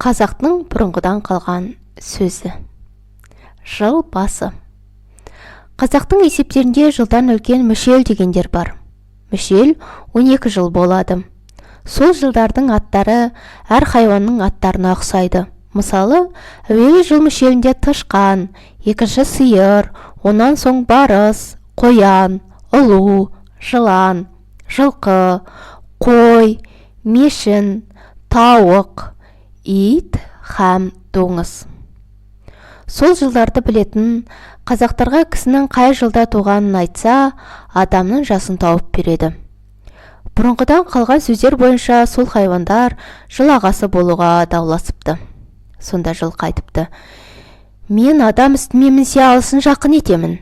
Қазақтың бұрынғыдан қалған сөзі. Жыл басы. Қазақтың есептерінде жылдан үлкен мүшел дегендер бар. Мүшел 12 жыл болады. Сол жылдардың аттары әр хайуанның аттарына ұқсайды. Мысалы, әуелі жыл мүшелінде тышқан, екінші сиыр, онан соң барыс, қоян, ұлу, жылан, жылқы, қой, мешін, тауық, ит һәм доңыз. Сол жылдарды білетін, қазақтарға кісінің қай жылда туғанын айтса, адамның жасын тауып береді. Бұрынғыдан қалған сөздер бойынша сол хайуандар жыл ағасы болуға дауласыпты. Сонда жылқы айтыпты: мен адам үстіме мінсе алысын жақын етемін.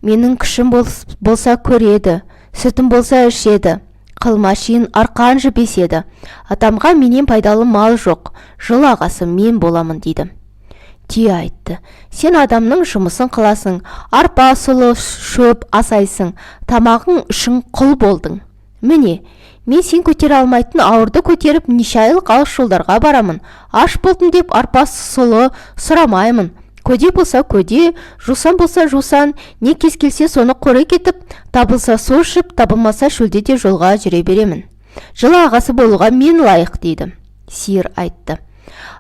Менің күшім болса көреді, сүтім болса ішеді, қылмашин арқан жібеседі. Атамға менен пайдалы мал жоқ, жыл ағасы мен боламын дейді. Түйе айтты: сен адамның жұмысын қыласың, арпа, сұлы, шөп асайсың, тамағың үшін құл болдың. Міне, мен сен көтере алмайтын ауырды көтеріп неше айлық алыс жолдарға барамын. Аш болдым деп арпа, сұлы сұрамаймын. Көде болса көде, жусан болса жусан, не кез келсе соны қоры кетіп, табылса су ішіп, табылмаса шөлде де жолға жүре беремін. Жыл ағасы болуға мен лайық дейді. Сиыр айтты: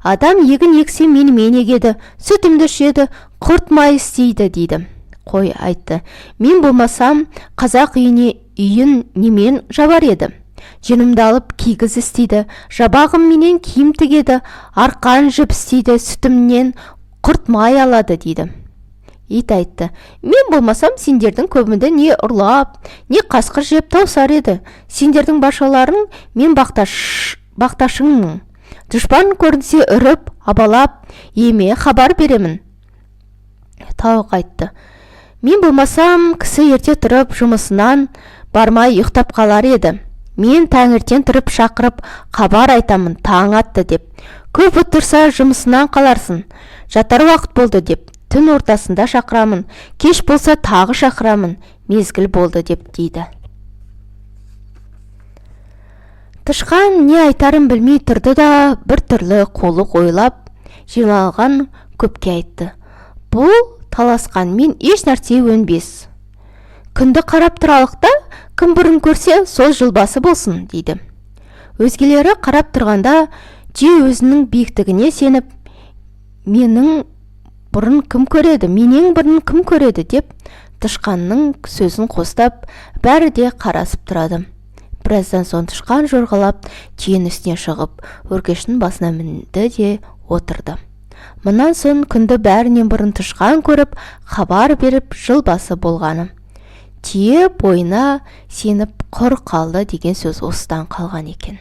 адам егін ексе мен егеді, сүтімді ішеді, құрт май істейді дейді. Қой айтты: мен болмасам қазақ үйін немен жабар еді. Жөнімді алып кигіз істейді, жабағым менен киім тігеді, арқан жіп істейді, сүтімнен құрт май алады дейді. Ит айтты: мен болмасам сендердің көбінді не ұрлап, не қасқыр жеп таусар еді. Сендердің башаларың мен бақташыңмын. Дұшпан көрінсе үріп, абалап, еме хабар беремін. Тауық айтты: мен болмасам кісі ерте тұрып жұмысынан бармай ұйықтап қалар еді. Мен таңертең тұрып шақырып хабар айтамын, таң атты деп. Көп отырса жұмысынан қаларсың. Жатар уақыт болды деп. Түн ортасында шақырамын, кеш болса тағы шақырамын, мезгіл болды деп дейді. Тышқан не айтарын білмей тұрды да бір түрлі қулық ойлап, жиналған көпке айтты: бұл таласқанмен еш нәрсе өнбес. Күнді қарап тұралық та, кім бұрын көрсе, сол жылбасы болсын дейді. Өзгелері қарап тұрғанда, түйе өзінің биіктігіне сеніп, менің бұрын кім көреді деп, тышқанның сөзін қостап, бәрі де қарасып тұрады. Біраздан соң тышқан жорғалап, түйенің үстіне шығып, өркештің басына мінді де отырды. Мұнан соң күнді бәрінен бұрын тышқан көріп, хабар беріп жылбасы болғаны. Түйе бойына сеніп құр қалды деген сөз осыдан қалған екен.